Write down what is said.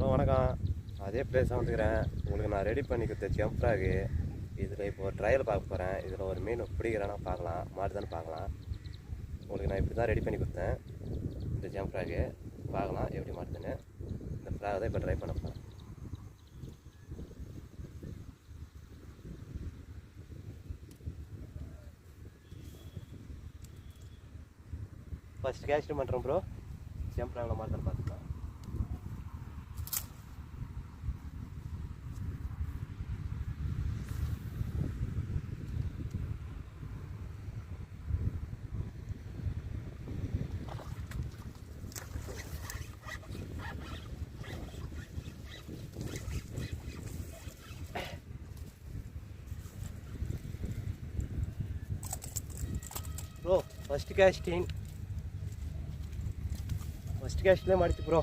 Bro வணக்கம். அதே place வந்துக்கிறேன். உங்களுக்கு நான் ரெடி பண்ணி கொடுத்த ஜம்ப் ஃப்ராகு இதில் இப்போ ஒரு ட்ரையல் பார்க்க போகிறேன். இதில் ஒரு மீன் பிடிக்கிறேன்னா பார்க்கலாம், மாட்டுதான்னு பார்க்கலாம். உங்களுக்கு நான் இப்படி தான் ரெடி பண்ணி கொடுத்தேன். இந்த ஜம்ப் ஃப்ராகு பார்க்கலாம் எப்படி மாட்டுதுன்னு. இந்த ஃப்ராக் தான் இப்போ ட்ரை பண்ண போகிறேன். ஃபஸ்ட் கேஸ்ட் பண்ணுறேன் ப்ரோ. ஜம்ப் ஃப்ராகில் மாட்டுதான்னு பார்த்துக்கலாம். ப்ரோ ஃபஸ்ட்டு கேஸ்ட்லேயே மாடிச்சு ப்ரோ.